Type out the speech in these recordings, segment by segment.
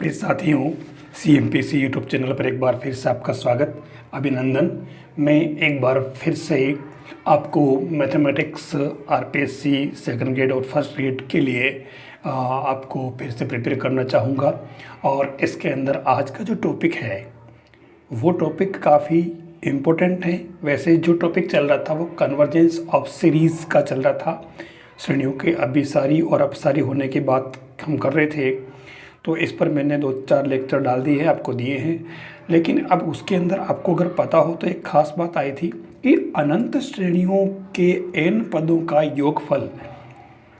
प्रिय साथियों, CMPC YouTube channel पर एक बार फिर से आपका स्वागत, अभिनंदन। मैं एक बार फिर से आपको मैथमेटिक्स RPSC सेकंड ग्रेड और फर्स्ट ग्रेड के लिए आपको फिर से प्रिपेयर करना चाहूँगा। और इसके अंदर आज का जो टॉपिक है वो टॉपिक काफ़ी इम्पोर्टेंट है। वैसे जो टॉपिक चल रहा था वो कन्वर्जेंस ऑफ सीरीज़ का चल रहा था। श्रेणियों के अभिसारी और अपसारी होने की बात हम कर रहे थे, तो इस पर मैंने 2-4 लेक्चर डाल दिए हैं, आपको दिए हैं। लेकिन अब उसके अंदर आपको अगर पता हो तो एक ख़ास बात आई थी कि अनंत श्रेणियों के n पदों का योगफल,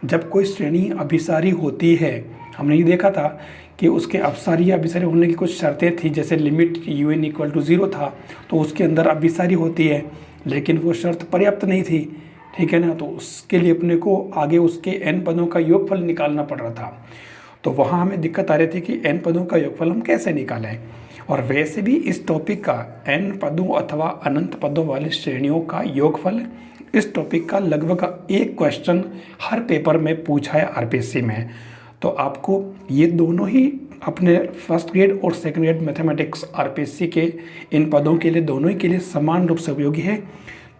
जब कोई श्रेणी अभिसारी होती है, हमने ये देखा था कि उसके अपसारी या अभिसारी होने की कुछ शर्तें थी। जैसे लिमिट un = 0 था तो उसके अंदर अभिसारी होती है, लेकिन वो शर्त पर्याप्त नहीं थी, ठीक है ना। तो उसके लिए अपने को आगे उसके n पदों का योगफल निकालना पड़ रहा था। तो वहाँ हमें दिक्कत आ रही थी कि n पदों का योगफल हम कैसे निकालें। और वैसे भी इस टॉपिक का n पदों अथवा अनंत पदों वाली श्रेणियों का योगफल, इस टॉपिक का लगभग एक क्वेश्चन हर पेपर में पूछा है RPSC में। तो आपको ये दोनों ही अपने फर्स्ट ग्रेड और सेकंड ग्रेड मैथमेटिक्स RPSC के इन पदों के लिए, दोनों ही के लिए समान रूप से उपयोगी है।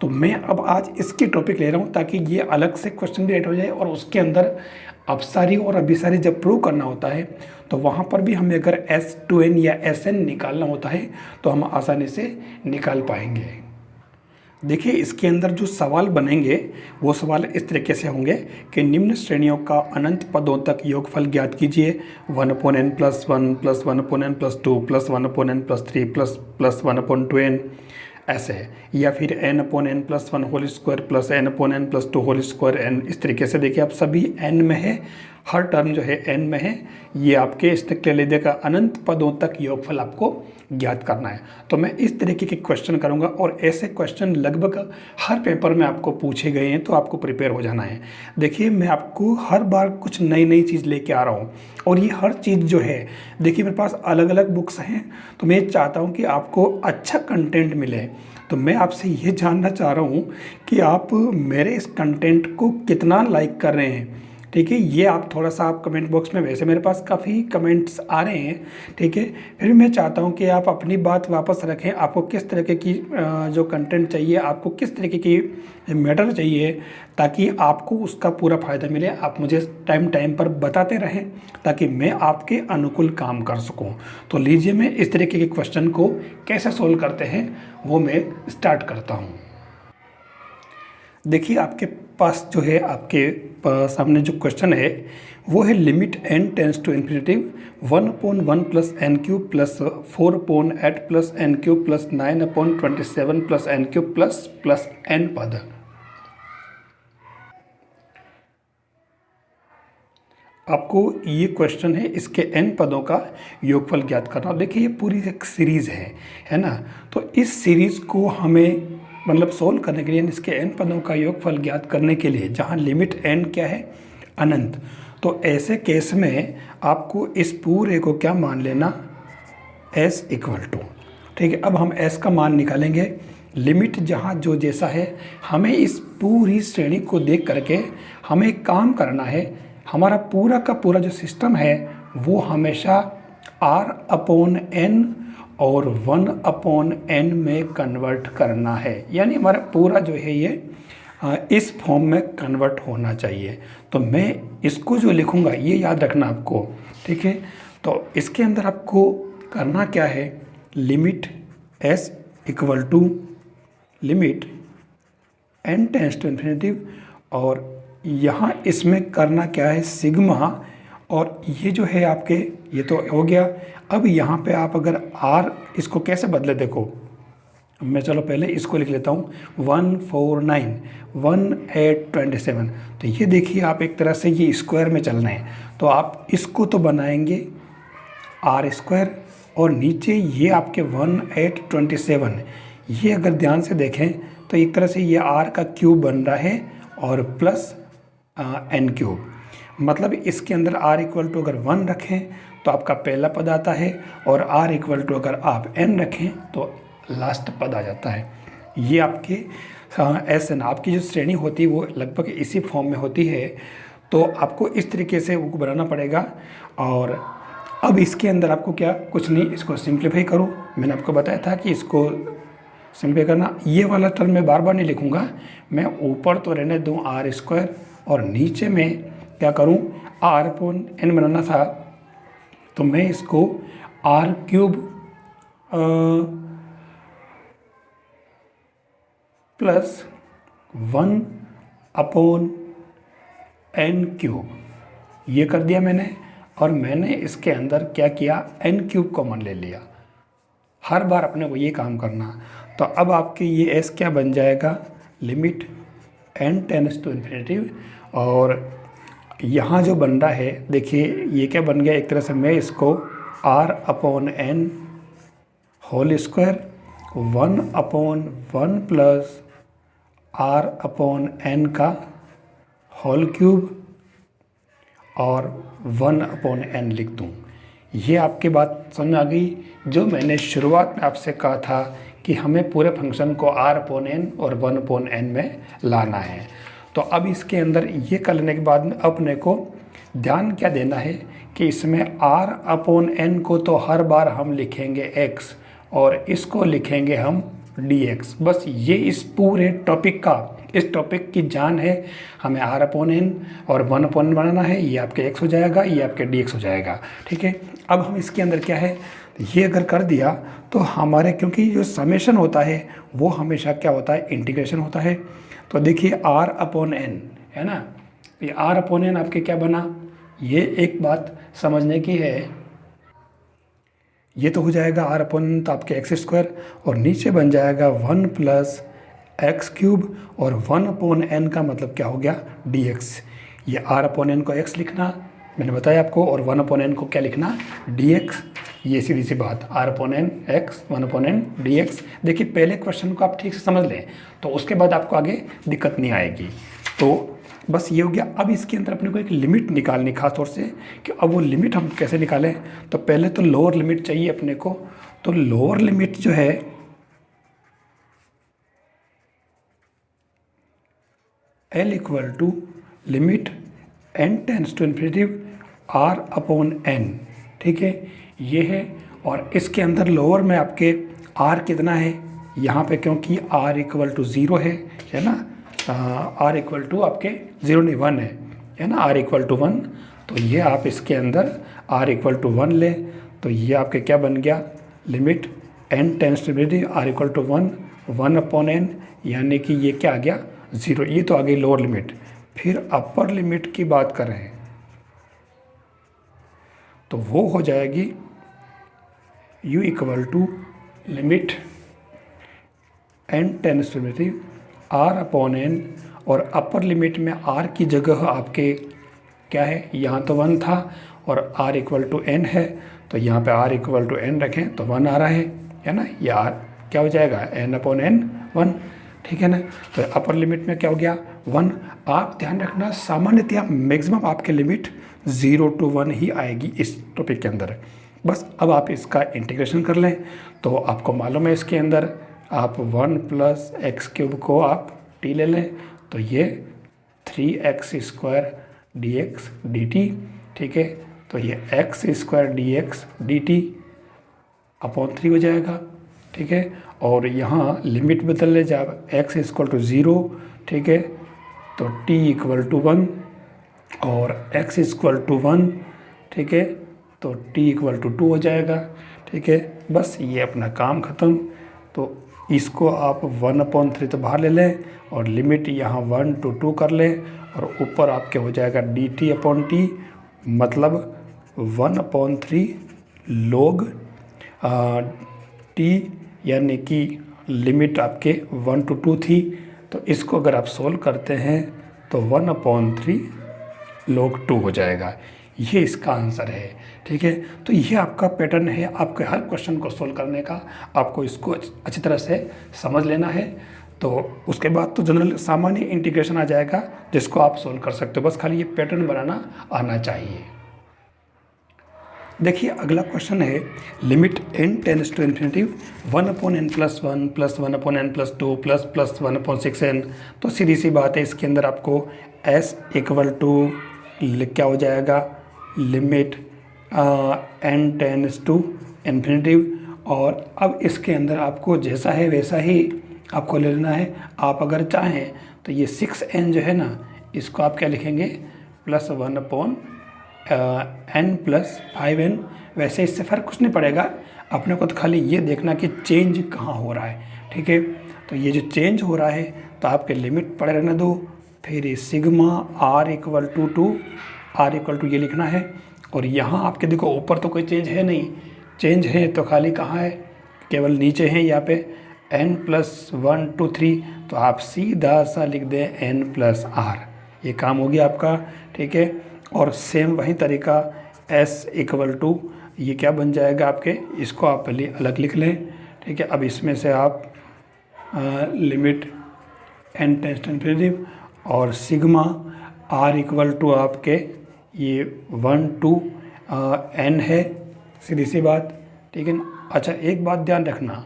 तो मैं अब आज इसकी टॉपिक ले रहा हूँ ताकि ये अलग से क्वेश्चन भी ऐड हो जाए, और उसके अंदर अपसारी और अभिसारी जब प्रूव करना होता है तो वहाँ पर भी हमें अगर S2n या Sn निकालना होता है तो हम आसानी से निकाल पाएंगे। देखिए, इसके अंदर जो सवाल बनेंगे वो सवाल इस तरीके से होंगे कि निम्न श्रेणियों का अनंत पदों तक योगफल ज्ञात कीजिए। 1/n + 1 + 1/n + 2 + 1/n + 3 + 1/2n ऐसे है। या फिर n/n + 1 whole square + n/n + 2 whole square n। इस तरीके से देखिए, आप सभी n में है, हर टर्म जो है n में है। ये आपके इसने ले लीजिएगा, अनंत पदों तक योगफल आपको ज्ञात करना है। तो मैं इस तरीके के क्वेश्चन करूंगा, और ऐसे क्वेश्चन लगभग हर पेपर में आपको पूछे गए हैं, तो आपको प्रिपेयर हो जाना है। देखिए, मैं आपको हर बार कुछ नई नई चीज़ लेके आ रहा हूँ, और ये हर चीज़ जो है, देखिए मेरे पास अलग अलग बुक्स हैं, तो मैं चाहता हूँ कि आपको अच्छा कंटेंट मिले। तो मैं आपसे ये जानना चाह रहा हूँ कि आप मेरे इस कंटेंट को कितना लाइक कर रहे हैं, ठीक है। ये आप थोड़ा सा आप कमेंट बॉक्स में, वैसे मेरे पास काफ़ी कमेंट्स आ रहे हैं, ठीक है, फिर मैं चाहता हूँ कि आप अपनी बात वापस रखें। आपको किस तरीके की जो कंटेंट चाहिए, आपको किस तरीके की मैटर चाहिए, ताकि आपको उसका पूरा फ़ायदा मिले। आप मुझे टाइम पर बताते रहें ताकि मैं आपके अनुकूल काम कर सकूँ। तो लीजिए, मैं इस तरीके के क्वेश्चन को कैसे सोल्व करते हैं वो मैं स्टार्ट करता हूँ। देखिए, आपके पास जो है, आपके सामने जो क्वेश्चन है वो है limit n tends to infinitive 1/1 + n³ + 4/8 + n³ + 9/27 + n³ + n पद। आपको ये क्वेश्चन है, इसके n पदों का योगफल ज्ञात करना। देखिए, ये पूरी एक सीरीज़ है ना। तो इस सीरीज़ को हमें मतलब सोल्व करने के लिए, इसके n पदों का योगफल ज्ञात करने के लिए, जहाँ लिमिट n क्या है, अनंत, तो ऐसे केस में आपको इस पूरे को क्या मान लेना, s = ठीक है। अब हम s का मान निकालेंगे। लिमिट जहाँ जो जैसा है, हमें इस पूरी श्रेणी को देख करके हमें एक काम करना है। हमारा पूरा का पूरा जो सिस्टम है वो हमेशा r/n और 1/n में कन्वर्ट करना है। यानी हमारा पूरा जो है ये इस फॉर्म में कन्वर्ट होना चाहिए। तो मैं इसको जो लिखूँगा ये याद रखना आपको, ठीक है। तो इसके अंदर आपको करना क्या है, limit s = limit n tends to infinitive, और यहाँ इसमें करना क्या है, सिग्मा। और ये जो है आपके, ये तो हो गया। अब यहाँ पे आप अगर r, इसको कैसे बदले, देखो मैं, चलो पहले इसको लिख लेता हूँ, 149 1827। तो ये देखिए, आप एक तरह से ये स्क्वायर में चल रहे हैं, तो आप इसको तो बनाएंगे r², और नीचे ये आपके 1827, ये अगर ध्यान से देखें तो एक तरह से ये r का क्यूब बन रहा है, और प्लस n³। मतलब इसके अंदर r = अगर 1 रखें तो आपका पहला पद आता है, और r = अगर आप n रखें तो लास्ट पद आ जाता है। ये आपके Sn, आपकी जो श्रेणी होती है वो लगभग इसी फॉर्म में होती है। तो आपको इस तरीके से वो बनाना पड़ेगा। और अब इसके अंदर आपको क्या, कुछ नहीं, इसको सिंप्लीफाई करो। मैंने आपको बताया था कि इसको सिंप्लीफाई करना। ये वाला टर्म मैं बार बार नहीं लिखूँगा, मैं ऊपर तो रहने दूँ आर स्क्वायर और नीचे में क्या करूँ, आर अपॉन एन बनाना था, तो मैं इसको r cube plus 1 upon n cube ये कर दिया मैंने। और मैंने इसके अंदर क्या किया, एन क्यूब कॉमन ले लिया। हर बार अपने को ये काम करना। तो अब आपके ये एस क्या बन जाएगा, limit n tends to infinity. और यहाँ जो बन रहा है देखिए ये क्या बन गया, एक तरह से मैं इसको r upon n whole square 1 upon 1 plus r upon n का होल क्यूब और 1 अपॉन एन लिख दूँ। ये आपकी बात समझ आ गई। जो मैंने शुरुआत में आपसे कहा था कि हमें पूरे फंक्शन को आर अपॉन एन और 1 अपॉन एन में लाना है। तो अब इसके अंदर ये कर लेने के बाद में अपने को ध्यान क्या देना है कि इसमें आर अपॉन एन को तो हर बार हम लिखेंगे x और इसको लिखेंगे हम dx। बस ये इस पूरे टॉपिक का, इस टॉपिक की जान है। हमें आर अपॉन एन और 1 अपॉन एन बनाना है। ये आपके x हो जाएगा, ये आपके dx हो जाएगा। ठीक है, अब हम इसके अंदर क्या है, ये अगर कर दिया तो हमारे, क्योंकि जो समेशन होता है वो हमेशा क्या होता है, इंटीग्रेशन होता है। तो देखिए आर अपॉन एन है ना, ये आर अपॉन एन आपके क्या बना, ये एक बात समझने की है। ये तो हो जाएगा आर अपॉन तो आपके एक्स स्क्वायर और नीचे बन जाएगा 1 प्लस एक्स क्यूब और 1 अपॉन एन का मतलब क्या हो गया, dx। ये आर अपॉन एन को x लिखना मैंने बताया आपको और 1 अपॉन एन को क्या लिखना, dx। ये सीधी सी बात, r upon n x 1 upon n dx। देखिए पहले क्वेश्चन को आप ठीक से समझ लें तो उसके बाद आपको आगे दिक्कत नहीं आएगी। तो बस ये हो गया। अब इसके अंदर अपने को एक लिमिट निकालनी, खास तौर से कि अब वो लिमिट हम कैसे निकालें। तो पहले तो लोअर लिमिट चाहिए अपने को। तो लोअर लिमिट जो है L equal to limit n tends to infinity r upon n। ठीक है, ये है। और इसके अंदर लोअर में आपके r कितना है यहाँ पे, क्योंकि r इक्वल टू 0 है ना, r इक्वल टू आपके 0 नहीं 1 है ना, r इक्वल टू 1। तो ये आप इसके अंदर r इक्वल टू 1 ले, तो ये आपके क्या बन गया, limit n tends to infinity r equal to 1 upon n, यानी कि ये क्या आ गया, 0। ये तो आ गई लोअर लिमिट। फिर अपर लिमिट की बात करें तो वो हो जाएगी u equal to limit n tends to infinity r upon n। और अपर लिमिट में r की जगह आपके क्या है, यहाँ तो 1 था और r इक्वल टू n है, तो यहाँ पे r इक्वल टू n रखें तो 1 आ रहा है ना। ये r क्या हो जाएगा, n अपॉन n 1। ठीक है ना, तो अपर लिमिट में क्या हो गया, 1। आप ध्यान रखना सामान्यतया मैक्सिमम आपके लिमिट 0 to 1 ही आएगी इस टॉपिक के अंदर। बस अब आप इसका इंटीग्रेशन कर लें तो आपको मालूम है इसके अंदर आप 1 प्लस एक्स क्यूब को आप t ले लें तो ये 3x स्क्वायर dx dt। ठीक है, तो ये x square dx dt upon 3 हो जाएगा। ठीक है, और यहाँ लिमिट बदल ले जब x इक्वल टू 0। ठीक है, तो t इक्वल टू 1 और x इक्वल टू 1। ठीक है, तो t इक्वल टू 2 हो जाएगा। ठीक है, बस ये अपना काम ख़त्म। तो इसको आप 1/3 तो बाहर ले लें और लिमिट यहाँ 1 to 2 कर लें और ऊपर आपके हो जाएगा dt अपॉन t, मतलब 1/3 log t, यानी कि लिमिट आपके 1 to 2 थी। तो इसको अगर आप सोल्व करते हैं तो 1/3 log 2 हो जाएगा। ये इसका आंसर है। ठीक है, तो ये आपका पैटर्न है आपके हर क्वेश्चन को सोल्व करने का। आपको इसको अच्छी तरह से समझ लेना है, तो उसके बाद तो जनरल सामान्य इंटीग्रेशन आ जाएगा जिसको आप सोल्व कर सकते हो। बस खाली ये पैटर्न बनाना आना चाहिए। देखिए अगला क्वेश्चन है limit n tends to infinity 1/n plus 1 plus 1/n plus 2 plus plus 1/6n। तो सीधी सी बात है, इसके अंदर आपको s इक्वल टू क्या हो जाएगा, limit n tends to infinitive. और अब इसके अंदर आपको जैसा है वैसा ही आपको ले लेना है। आप अगर चाहें तो ये 6n जो है ना, इसको आप क्या लिखेंगे, +1/n+5n। वैसे इससे फ़र्क कुछ नहीं पड़ेगा, अपने को तो खाली ये देखना कि चेंज कहाँ हो रहा है, ठीक है। तो ये जो चेंज हो रहा है तो आपके लिमिट पड़े रहने दो, फिर ये सिग्मा r ये लिखना है। और यहाँ आपके देखो ऊपर तो कोई चेंज है नहीं, चेंज है तो खाली कहाँ है, केवल नीचे है यहाँ पे n+1 2 3, तो आप सीधा सा लिख दें n+r। ये काम हो गया आपका, ठीक है। और सेम वही तरीका s = ये क्या बन जाएगा आपके, इसको आप पहले अलग लिख लें, ठीक है। अब इसमें से आप limit n tends to infinitive और सिग्मा r आपके ये 1 to n है, सीधी सी बात, ठीक है। अच्छा एक बात ध्यान रखना,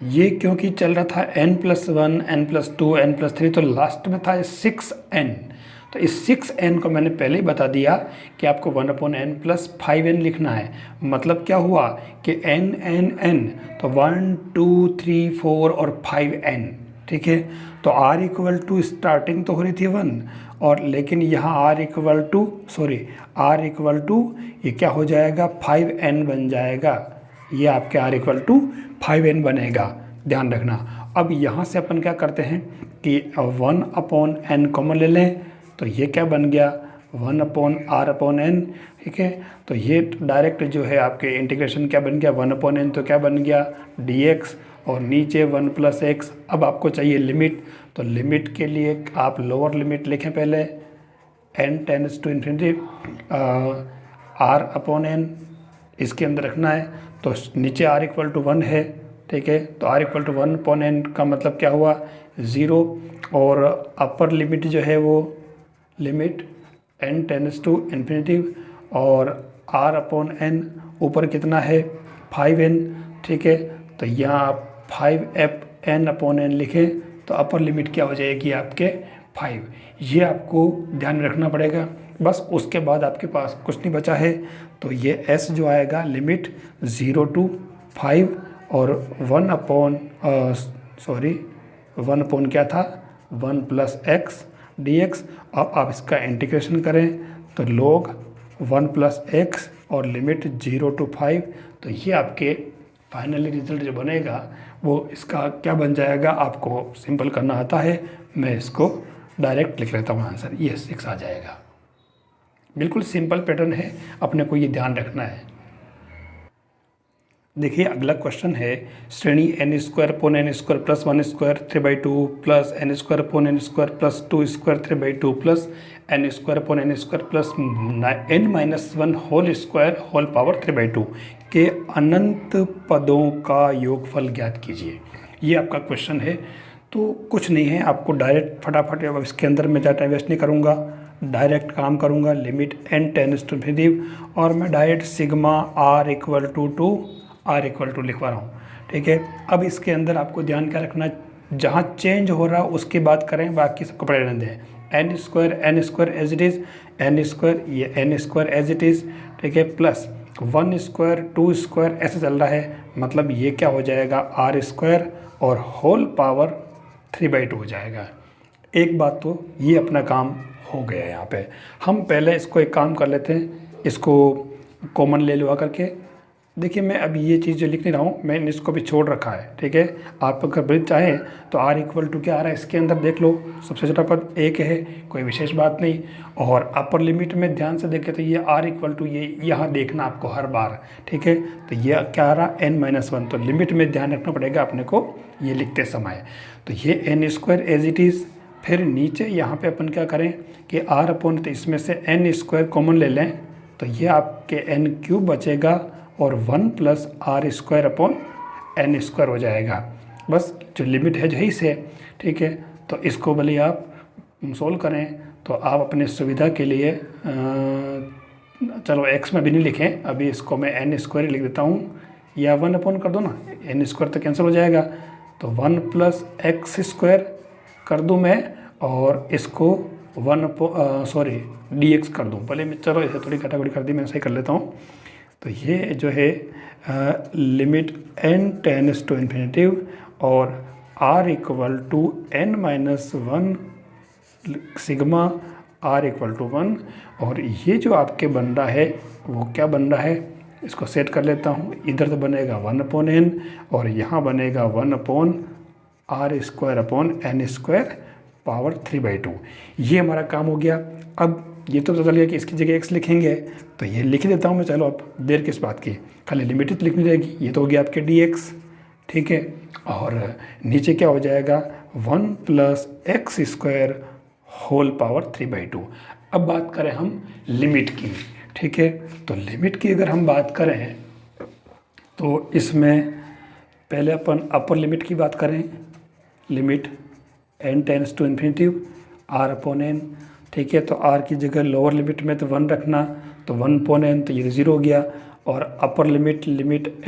ये क्योंकि चल रहा था n+1 n+2 n+3, तो लास्ट में था 6n। तो इस 6n को मैंने पहले ही बता दिया कि आपको 1/n+5n लिखना है। मतलब क्या हुआ कि n तो 1 2 3 4 और 5n, ठीक है। तो r स्टार्टिंग तो हो रही थी 1, और लेकिन यहाँ r ये क्या हो जाएगा, 5n बन जाएगा। ये आपके r 5n बनेगा, ध्यान रखना। अब यहाँ से अपन क्या करते हैं कि 1/n कॉमन ले लें, तो ये क्या बन गया, 1/r/n, ठीक है। तो ये डायरेक्ट जो है आपके इंटीग्रेशन क्या बन गया, 1/n तो क्या बन गया dx, और नीचे 1+x। अब आपको चाहिए लिमिट, तो लिमिट के लिए आप लोअर लिमिट लिखें पहले, n tends to infinitive r/n इसके अंदर रखना है। तो नीचे r 1 है, ठीक है। तो r 1/n का मतलब क्या हुआ, 0। और अपर लिमिट जो है वो limit n tends to infinitive और r/n ऊपर कितना है, 5n, ठीक है। तो यहाँ आप 5/n लिखें तो अपर लिमिट क्या हो जाएगी आपके 5। ये आपको ध्यान में रखना पड़ेगा। बस उसके बाद आपके पास कुछ नहीं बचा है, तो ये s जो आएगा लिमिट 0 to 5 और 1 क्या था, 1+x dx। अब आप इसका इंटीग्रेशन करें तो log 1+x और लिमिट 0 to 5। तो ये आपके फाइनली रिजल्ट जो बनेगा वो इसका क्या बन जाएगा, आपको सिंपल करना आता है, मैं इसको डायरेक्ट लिख लेता हूँ आंसर, ये 6 आ जाएगा। बिल्कुल सिंपल पैटर्न है, अपने को ये ध्यान रखना है। देखिए अगला क्वेश्चन है, श्रेणी n² / n² + 1² 3/2 plus n² / n² + 2² 3/2 plus n² / n² plus n-1 whole square whole power 3/2 के अनंत पदों का योगफल ज्ञात कीजिए। ये आपका क्वेश्चन है। तो कुछ नहीं है, आपको डायरेक्ट फटाफट, अब इसके अंदर मैं ज़्यादा टाइम वेस्ट नहीं करूँगा, डायरेक्ट काम करूँगा। Limit n tends to infinitive और मैं डायरेक्ट सिग्मा r लिखवा रहा हूँ, ठीक है। अब इसके अंदर आपको ध्यान क्या रखना, जहाँ चेंज हो रहा उसकी बात करें, बाकी सबको पड़े रहने दें। n² as it is, n² ये n² एज इट इज़, ठीक है, प्लस 1² 2² ऐसे चल रहा है। मतलब ये क्या हो जाएगा, r² और होल पावर 3/2 हो जाएगा। एक बात तो ये अपना काम हो गया। यहाँ पे हम पहले इसको एक काम कर लेते हैं, इसको कॉमन ले लो करके। देखिए मैं अभी ये चीज़ जो लिख नहीं रहा हूँ, मैंने इसको भी छोड़ रखा है, ठीक है। आप अगर ब्रिज चाहें तो r क्या आ रहा है इसके अंदर देख लो, सबसे छोटा पद 1 है, कोई विशेष बात नहीं। और अपर लिमिट में ध्यान से देखें तो ये r ये यहाँ देखना आपको हर बार, ठीक है। तो ये क्या आ रहा, n-1, तो लिमिट में ध्यान रखना पड़ेगा अपने को ये लिखते समय। तो ये n² एज इट इज़, फिर नीचे यहाँ पर अपन क्या करें कि r/, तो इसमें से n² कॉमन ले लें, तो ये आपके n³ बचेगा और 1 + r² / n² हो जाएगा। बस जो लिमिट है यही से, ठीक है। तो इसको भले आप सोल्व करें, तो आप अपने सुविधा के लिए चलो x में भी नहीं लिखें, अभी इसको मैं n² लिख देता हूँ, या 1/, कर दो ना, n² तो कैंसिल हो जाएगा, तो 1 + x² कर दूँ मैं, और इसको डी एक्स कर दूँ। पहले मैं चलो इसे थोड़ी कटाकटी कर दी, मैं ऐसे ही कर लेता हूँ। तो ये जो है limit n tends to infinitive और r equal to n minus 1 sigma r equal to 1। और ये जो आपके बन रहा है वो क्या बन रहा है, इसको सेट कर लेता हूँ। इधर तो बनेगा 1/n और यहाँ बनेगा 1/r² पावर 3/2। ये हमारा काम हो गया। अब ये तो पता चल गया कि इसकी जगह x लिखेंगे, तो ये लिख देता हूँ मैं। चलो अब देर किस बात की, खाली लिमिट ही लिखनी रहेगी। ये तो हो गया आपके dx, ठीक है। और नीचे क्या हो जाएगा 1 + x² होल पावर 3/2। अब बात करें हम लिमिट की, ठीक है। तो लिमिट की अगर हम बात करें तो इसमें पहले अपन अपर लिमिट की बात करें। Limit n tends to infinitive r/n, ठीक है। तो r की जगह लोअर लिमिट में तो 1 रखना, तो 1/n, तो ये 0 हो गया। और upper limit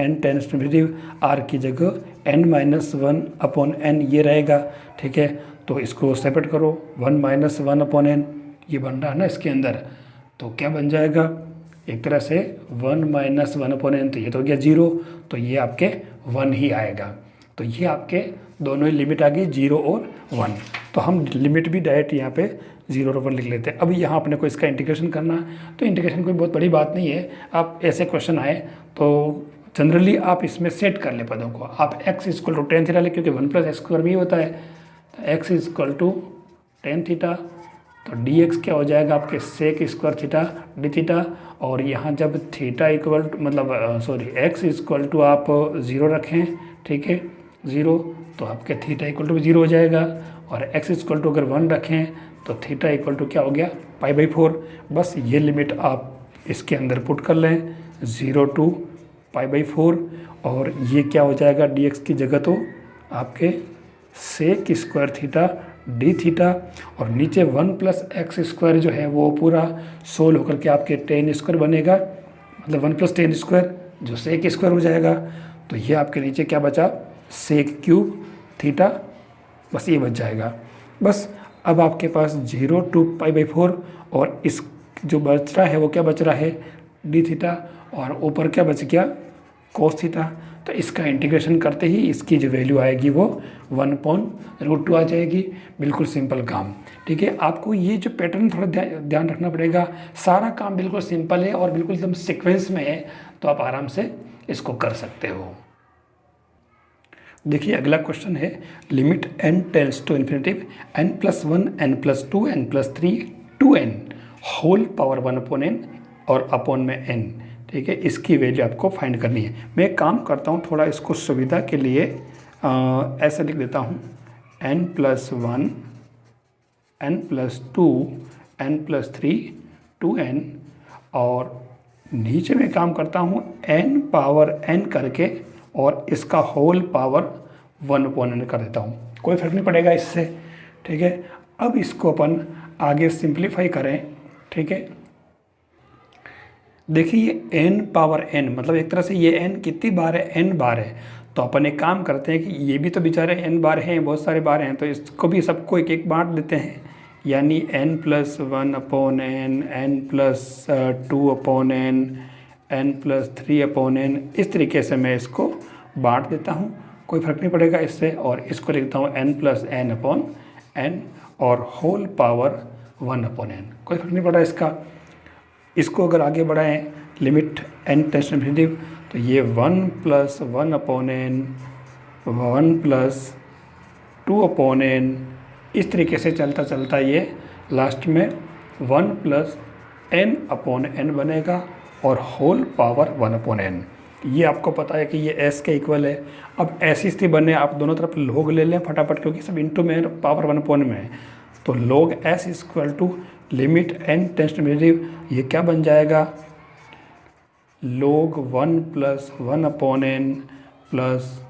n tends to infinitive r की जगह n-1/n ये रहेगा, ठीक है। तो इसको सेपरेट करो, 1-1/n ये बन रहा है ना इसके अंदर। तो क्या बन जाएगा एक तरह से 1-1/n, तो ये तो हो गया 0, तो ये आपके 1 ही आएगा। तो ये आपके दोनों ही लिमिट आ गई 0 और 1। तो हम लिमिट भी डायरेक्ट यहाँ पे 0 और 1 लिख लेते हैं। अभी यहाँ अपने को इसका इंटीग्रेशन करना है, तो इंटीग्रेशन कोई बहुत बड़ी बात नहीं है। आप ऐसे क्वेश्चन आए तो जनरली आप इसमें सेट कर ले पदों को। आप x = tan थीटा ले, क्योंकि 1 + x² भी होता है। तो x = tan थीटा, तो dx क्या हो जाएगा आपके sec² थीटा d थीटा। और यहाँ जब थीटा इक्वल x = आप 0 रखें, ठीक है, 0, तो आपके थीटा इक्वल 0 हो जाएगा। और x = अगर 1 रखें तो थीटा इक्वल क्या हो गया π/4। बस ये लिमिट आप इसके अंदर पुट कर लें, 0 to π/4। और ये क्या हो जाएगा dx की जगह तो आपके sec² थीटा d थीटा। और नीचे 1 + x² जो है वो पूरा सोल्व होकर के आपके tan² बनेगा, मतलब 1 + tan² जो sec² हो जाएगा। तो ये आपके नीचे क्या बचा sec³ थीटा, बस ये बच जाएगा। बस अब आपके पास 0 to π/4 और इस जो बच रहा है वो क्या बच रहा है d थीटा, और ऊपर क्या बच गया cos थीटा। तो इसका इंटीग्रेशन करते ही इसकी जो वैल्यू आएगी वो 1/√2 आ जाएगी। बिल्कुल सिंपल काम, ठीक है। आपको ये जो पैटर्न थोड़ा ध्यान रखना पड़ेगा। सारा काम बिल्कुल सिंपल है और बिल्कुल एकदम सीक्वेंस में है, तो आप आराम से इसको कर सकते हो। देखिए अगला क्वेश्चन है limit n tends to infinitive n+1 n+2 n+3 2n whole power 1/n और अपॉन में n, ठीक है। इसकी वैल्यू आपको फाइंड करनी है। मैं एक काम करता हूँ, थोड़ा इसको सुविधा के लिए ऐसा लिख देता हूँ n+1 n+2 n+3 2n। और नीचे में काम करता हूँ n⁻n करके और इसका होल पावर 1/n कर देता हूँ। कोई फर्क नहीं पड़ेगा इससे, ठीक है। अब इसको अपन आगे सिंप्लीफाई करें, ठीक है। देखिए n⁻n मतलब एक तरह से ये n कितनी बार है, n बार है। तो अपन एक काम करते हैं कि ये भी तो बेचारे n बार हैं, बहुत सारे बार हैं, तो इसको भी सबको एक एक बांट देते हैं। यानी n+1/n n+2/n n+3/n इस तरीके से मैं इसको बांट देता हूँ। कोई फर्क नहीं पड़ेगा इससे। और इसको लिखता हूँ n+n/n और होल पावर 1/n। कोई फर्क नहीं पड़ा इसका। इसको अगर आगे बढ़ाएं limit n tends to infinitive, तो ये 1+1/n 1+2/n इस तरीके से चलता चलता ये लास्ट में 1+n/n बनेगा और होल पावर 1/n। ये आपको पता है कि ये s के इक्वल है। अब ऐसी स्थिति बने आप दोनों तरफ log ले लें फटाफट, क्योंकि सब इंटू में पावर 1/n में है। तो log s = limit n tends to infinitive, ये क्या बन जाएगा log 1+1/n plus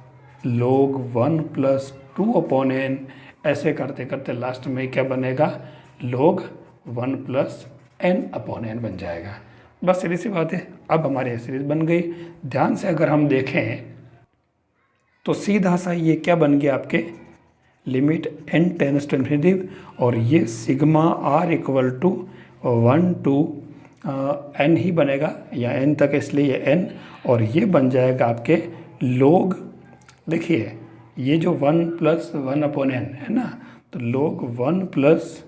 log 1+2/n। ऐसे करते करते लास्ट में क्या बनेगा log 1+n/n बन जाएगा। बस सीधी सी बात है। अब हमारी सीरीज बन गई। ध्यान से अगर हम देखें तो सीधा सा ये क्या बन गया आपके limit n tends to infinity, और ये sigma r equal to 1 to n ही बनेगा, या n तक, इसलिए ये n, और ये बन जाएगा आपके log, देखिए ये जो 1 प्लस 1 अपॉन n है ना, तो log 1 plus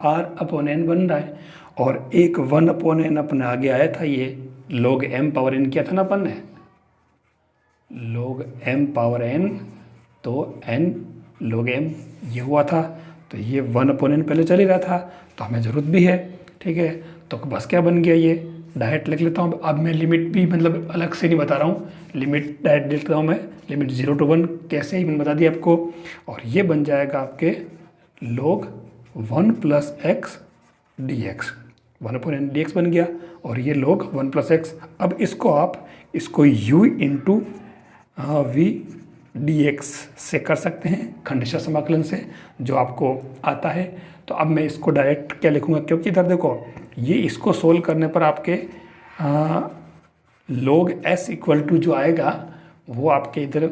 r upon n बन रहा है, और एक 1 अपॉन n अपने आगे आया था, ये log m पावर n किया था ना अपन ने, log m पावर n, तो n log m ये हुआ था, तो ये 1 अपॉन n पहले चल ही रहा था, तो हमें ज़रूरत भी है, ठीक है। तो बस क्या बन गया, ये डायरेक्ट लिख लेता हूँ। अब मैं लिमिट भी मतलब अलग से नहीं बता रहा हूँ, लिमिट डायरेक्ट लिख लेता हूँ मैं, लिमिट 0 to 1 कैसे ही मैंने बता दिया आपको, और ये बन जाएगा आपके log 1 plus x D x, 1 upon n D x बन गया, और ये log 1 प्लस एक्स। अब इसको आप इसको u into v d x से कर सकते हैं, खंडिशा समाकलन से, जो आपको आता है। तो अब मैं इसको डायरेक्ट क्या लिखूंगा, क्योंकि इधर देखो ये इसको सोल्व करने पर आपके log s इक्वल टू जो आएगा वो आपके इधर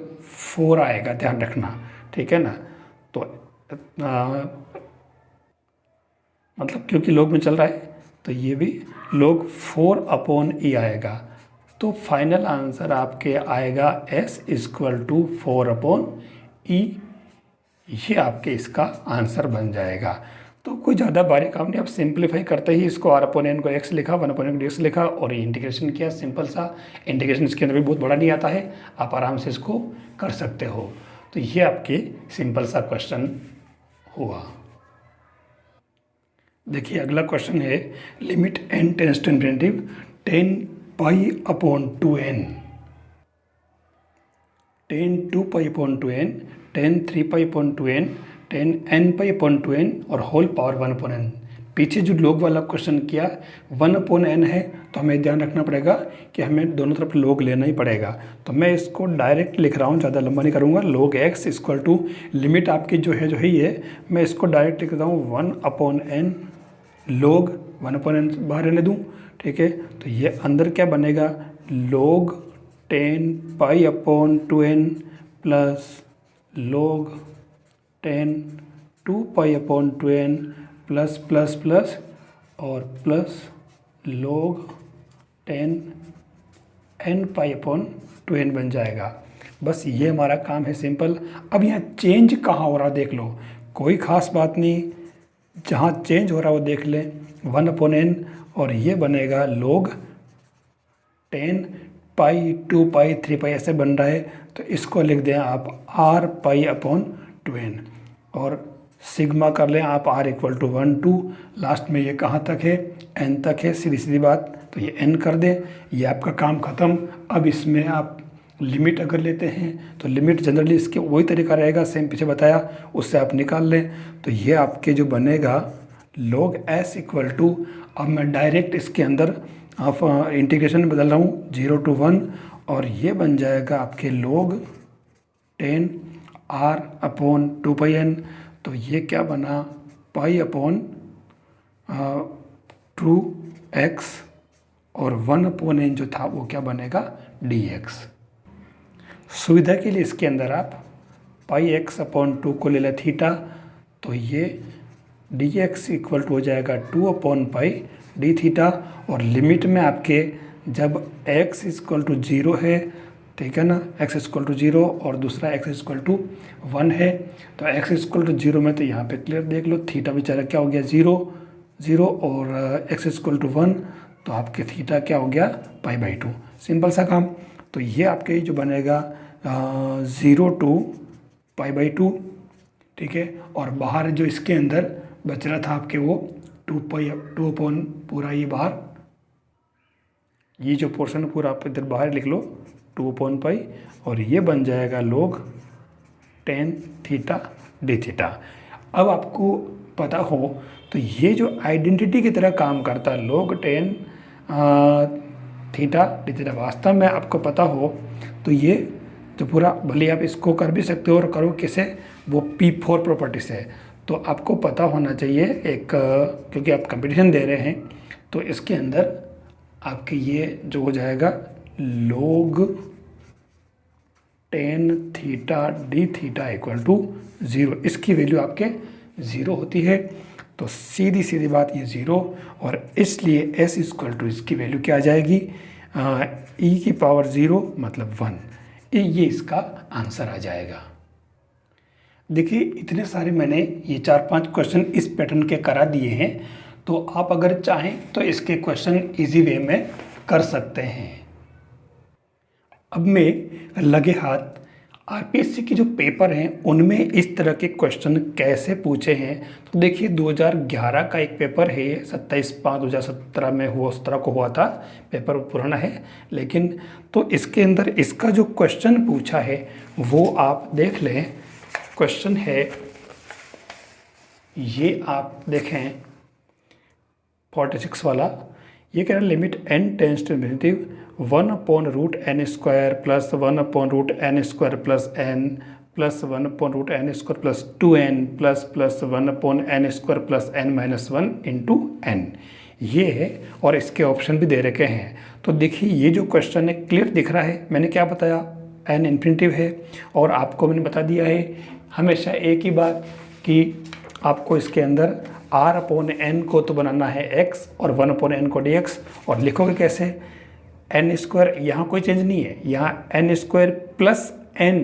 4 आएगा, ध्यान रखना, ठीक है ना। तो मतलब क्योंकि log में चल रहा है, तो ये भी log 4 अपॉन e आएगा, तो फाइनल आंसर आपके आएगा s equal to 4 upon e, ये आपके इसका आंसर बन जाएगा। तो कोई ज़्यादा बारीक काम नहीं, आप सिंप्लीफाई करते ही इसको r अपॉन n को x लिखा, 1 अपॉन n को dx लिखा, और ये इंटीग्रेशन किया, सिंपल सा इंटीग्रेशन, इसके अंदर भी बहुत बड़ा नहीं आता है, आप आराम से इसको कर सकते हो। तो ये आपके सिंपल सा क्वेश्चन हुआ। देखिए अगला क्वेश्चन है, limit n tends to infinity 10 pi upon 2n, 10 2 pi upon 2n, 10 3 pi upon 2n, 10 n pi upon 2n, और होल पावर 1 अपॉन n। पीछे जो log वाला क्वेश्चन किया 1 अपॉन n है, तो हमें ध्यान रखना पड़ेगा कि हमें दोनों तरफ log लेना ही पड़ेगा। तो मैं इसको डायरेक्ट लिख रहा हूँ, ज़्यादा लंबा नहीं करूँगा। log x equal to limit आपकी जो है ही है, मैं इसको डायरेक्ट लिख रहा हूँ 1 upon n log 1 upon n बाहर रहने दूँ, ठीक है। तो ये अंदर क्या बनेगा, log 10 pi upon 2n plus log 10 2 pi upon 2n plus plus plus और plus log 10 n pi upon 2n बन जाएगा। बस ये हमारा काम है, सिंपल। अब यहाँ चेंज कहाँ हो रहा देख लो, कोई ख़ास बात नहीं, जहाँ चेंज हो रहा है वो देख लें, 1 अपॉन n, और ये बनेगा log 10 पाई 2 पाई 3 पाई ऐसे बन रहा है, तो इसको लिख दें आप r पाई अपॉन 2n, और सिग्मा कर लें आप r इक्वल टू 1 2, लास्ट में ये कहाँ तक है, n तक है, सीधी सीधी बात, तो ये n कर दें, ये आपका काम ख़त्म। अब इसमें आप लिमिट अगर लेते हैं तो लिमिट जनरली इसके वही तरीका रहेगा, सेम पीछे बताया, उससे आप निकाल लें। तो ये आपके जो बनेगा log s इक्वल टू, अब मैं डायरेक्ट इसके अंदर आप इंटीग्रेशन बदल रहा हूँ 0 to 1, और ये बन जाएगा आपके log 10 r अपॉन 2 पाई n, तो ये क्या बना, पाई अपॉन 2x, और 1 अपॉन n जो था वो क्या बनेगा, dx। सुविधा के लिए इसके अंदर आप पाई x अपॉन 2 को ले लें थीटा, तो ये dx इक्वल टू हो जाएगा 2 अपॉन पाई डी थीटा, और लिमिट में आपके जब x इक्वल टू 0 है, ठीक है ना, x इक्वल टू 0 और दूसरा x इक्वल टू 1 है, तो x इक्वल टू 0 में तो यहाँ पे क्लियर देख लो, थीटा बेचारा क्या हो गया 0 0, और x इक्वल टू 1, तो आपके थीटा क्या हो गया पाई बाई 2, सिंपल सा काम। तो ये आपके जो बनेगा 0 to पाई बाई 2, ठीक है, और बाहर जो इसके अंदर बच रहा था आपके वो 2 अपॉन पूरा ये बाहर, ये जो पोर्शन पूरा आप इधर बाहर लिख लो 2 अपॉन पाई, और ये बन जाएगा log 10 थीटा डी थीटा। अब आपको पता हो तो ये जो आइडेंटिटी की तरह काम करता है log 10 थीटा डी थीटा, वास्तव में आपको पता हो तो ये तो पूरा, भले आप इसको कर भी सकते हो, और करो किसे, वो P4 प्रॉपर्टी से। तो आपको पता होना चाहिए एक, क्योंकि आप कंपटीशन दे रहे हैं, तो इसके अंदर आपके ये जो हो जाएगा log tan theta d theta equal to 0, इसकी वैल्यू आपके 0 होती है। तो सीधी सीधी बात ये 0, और इसलिए s इक्वल टू इसकी वैल्यू क्या आ जाएगी, e की पावर 0 मतलब 1, ये इसका आंसर आ जाएगा। देखिए इतने सारे मैंने ये 4-5 क्वेश्चन इस पैटर्न के करा दिए हैं, तो आप अगर चाहें तो इसके क्वेश्चन इजी वे में कर सकते हैं। अब मैं लगे हाथ आरपीएससी की जो पेपर हैं उनमें इस तरह के क्वेश्चन कैसे पूछे हैं, तो देखिए 2011 का एक पेपर है, 27/5/2017 में हुआ, उस तरह को हुआ था, पेपर पुराना है लेकिन, तो इसके अंदर इसका जो क्वेश्चन पूछा है वो आप देख लें। क्वेश्चन है ये, आप देखें 46 वाला, ये कह रहा है limit n tends to infinity 1/√n² plus 1/√n² plus n plus 1/√n² plus 2n plus 1/n² plus n-1 into n, ये है, और इसके ऑप्शन भी दे रखे हैं। तो देखिए ये जो क्वेश्चन है क्लियर दिख रहा है, मैंने क्या बताया, n इन्फिनिटिव है, और आपको मैंने बता दिया है हमेशा एक ही बात कि आपको इसके अंदर r/n को तो बनाना है x और 1/n को dx, और लिखोगे कैसे, n², यहाँ कोई चेंज नहीं है, यहाँ n² plus n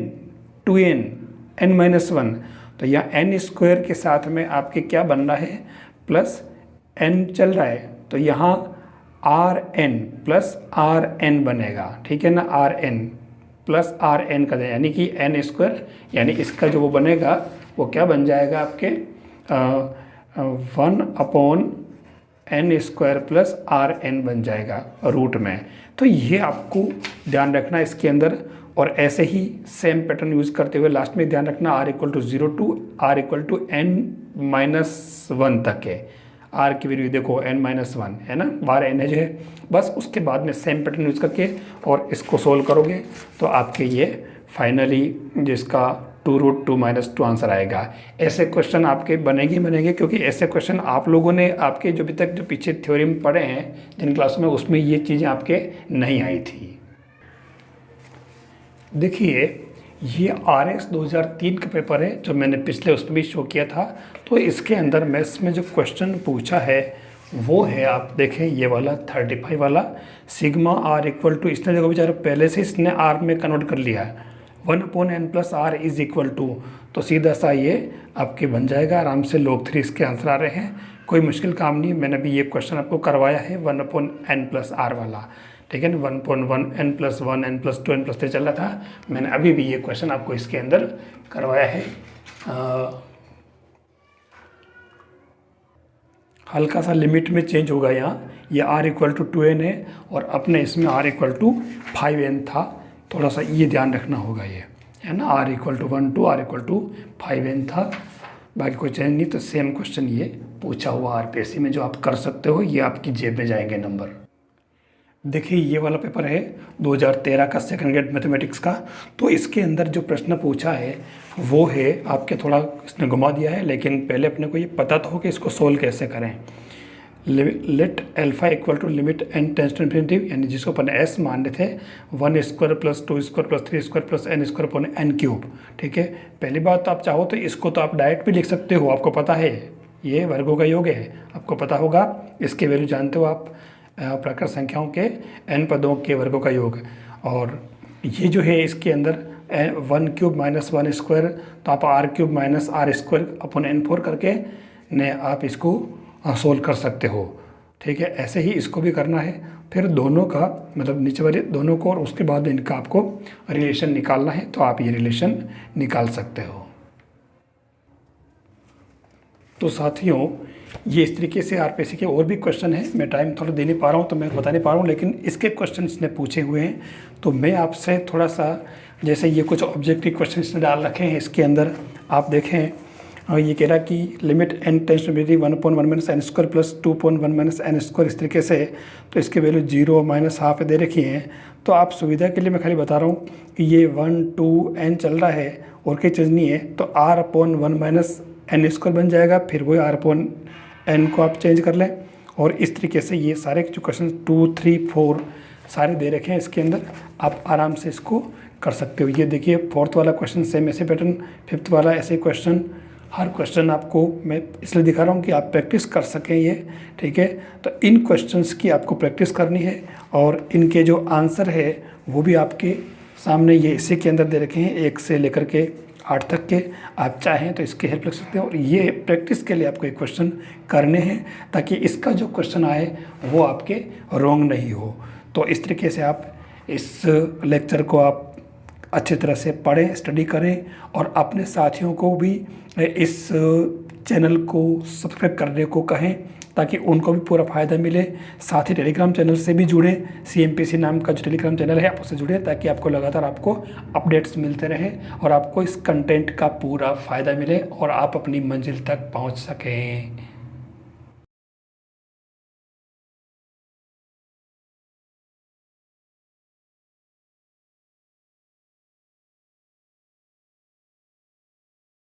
2n n-1, तो यहाँ n² के साथ में आपके क्या बन रहा है, प्लस n चल रहा है, तो यहाँ rn प्लस rn बनेगा, ठीक है ना, rn प्लस rn का, यानी कि n², यानी इसका जो वो बनेगा वो क्या बन जाएगा आपके 1/n² प्लस rn बन जाएगा रूट में। तो ये आपको ध्यान रखना इसके अंदर, और ऐसे ही सेम पैटर्न यूज़ करते हुए लास्ट में ध्यान रखना r = 0 टू r = n-1 तक है, r की वैल्यू देखो n-1 है ना, बार n है जो है, बस उसके बाद में सेम पैटर्न यूज़ करके और इसको सोल्व करोगे तो आपके ये फाइनली जिसका 2√2 - 2 आंसर आएगा। ऐसे क्वेश्चन आपके बनेंगे, क्योंकि ऐसे क्वेश्चन आप लोगों ने आपके जो अभी तक जो पीछे थ्योरी में पढ़े हैं जिन क्लासों में, उसमें ये चीज़ें आपके नहीं आई थी। देखिए ये RS 2003 का पेपर है जो मैंने पिछले उसमें भी शो किया था, तो इसके अंदर मैथ्स में जो क्वेश्चन पूछा है वो है, आप देखें ये वाला 35 वाला, सिग्मा r इक्वल टू, इसने देखो बेचारा पहले से इसने r में कन्वर्ट कर लिया है, 1/n plus r is equal to, तो सीधा सा ये आपके बन जाएगा आराम से, log 3 इसके आंसर आ रहे हैं, कोई मुश्किल काम नहीं। मैंने भी ये क्वेश्चन आपको करवाया है 1/n प्लस r वाला, ठीक है ना, 1/1n plus 1n plus 2n plus 3 चल रहा था, मैंने अभी भी ये क्वेश्चन आपको इसके अंदर करवाया है। हल्का सा लिमिट में चेंज होगा, यहाँ ये r = 2n है और अपने इसमें r = 5n था, थोड़ा सा ये ध्यान रखना होगा, ये है ना, r = 1 टू r = 5n था, बाकी कोई चेंज नहीं। तो सेम क्वेश्चन ये पूछा हुआ आरपीएससी में जो आप कर सकते हो, ये आपकी जेब में जाएंगे नंबर। देखिए ये वाला पेपर है 2013 का सेकंड ग्रेड मैथमेटिक्स का, तो इसके अंदर जो प्रश्न पूछा है वो है आपके, थोड़ा इसने घुमा दिया है, लेकिन पहले अपने को ये पता तो हो कि इसको सोल्व कैसे करें। Let alpha equal to limit n tends to infinity, यानी जिसको अपन s मान रहे थे, 1² प्लस 2² प्लस 3² प्लस n²/n³, ठीक है। पहली बात तो आप चाहो तो इसको तो आप डायरेक्ट भी लिख सकते हो, आपको पता है ये वर्गों का योग है, आपको पता होगा, इसके वैल्यू जानते हो आप, प्राकृत संख्याओं के n पदों के वर्गों का योग, और ये जो है इसके अंदर 1³ - 1², तो आप r³ - r²/n4 करके ने आप इसको सोल्व कर सकते हो, ठीक है। ऐसे ही इसको भी करना है, फिर दोनों का मतलब नीचे वाले दोनों को, और उसके बाद इनका आपको रिलेशन निकालना है, तो आप ये रिलेशन निकाल सकते हो। तो साथियों ये इस तरीके से आरपीएससी के और भी क्वेश्चन हैं, मैं टाइम थोड़ा दे नहीं पा रहा हूँ तो मैं बता नहीं पा रहा हूँ, लेकिन इसके क्वेश्चन इसने पूछे हुए हैं, तो मैं आपसे थोड़ा सा, जैसे ये कुछ ऑब्जेक्टिव क्वेश्चन इसने डाल रखे हैं इसके अंदर, आप देखें, और ये कह रहा कि limit n tends to infinity 1/1 - n² plus 2/1 - n², इस तरीके से, तो इसके वैल्यू 0 -½ दे रखी हैं। तो आप सुविधा के लिए मैं खाली बता रहा हूँ कि ये 1 2 n चल रहा है और कोई चीज़ नहीं है, तो r/1 - n² बन जाएगा, फिर वही r/n को आप चेंज कर लें, और इस तरीके से ये सारे जो क्वेश्चन 2 3 4 सारे दे रखे हैं इसके अंदर, आप आराम से इसको कर सकते हो। ये देखिए 4th वाला क्वेश्चन सेम ऐसे पैटर्न, 5th वाला ऐसे क्वेश्चन, हर क्वेश्चन आपको मैं इसलिए दिखा रहा हूँ कि आप प्रैक्टिस कर सकें ये, ठीक है। तो इन क्वेश्चंस की आपको प्रैक्टिस करनी है और इनके जो आंसर है वो भी आपके सामने ये इसी के अंदर दे रखे हैं, 1 से लेकर के 8 तक के। आप चाहें तो इसकी हेल्प ले सकते हैं और ये प्रैक्टिस के लिए आपको एक क्वेश्चन करने हैं ताकि इसका जो क्वेश्चन आए वो आपके रॉन्ग नहीं हो। तो इस तरीके से आप इस लेक्चर को आप अच्छी तरह से पढ़ें, स्टडी करें और अपने साथियों को भी इस चैनल को सब्सक्राइब करने को कहें ताकि उनको भी पूरा फ़ायदा मिले। साथ ही टेलीग्राम चैनल से भी जुड़ें, CMPC नाम का जो टेलीग्राम चैनल है आप उससे जुड़ें ताकि आपको लगातार आपको अपडेट्स मिलते रहें और आपको इस कंटेंट का पूरा फ़ायदा मिले और आप अपनी मंजिल तक पहुंच सकें।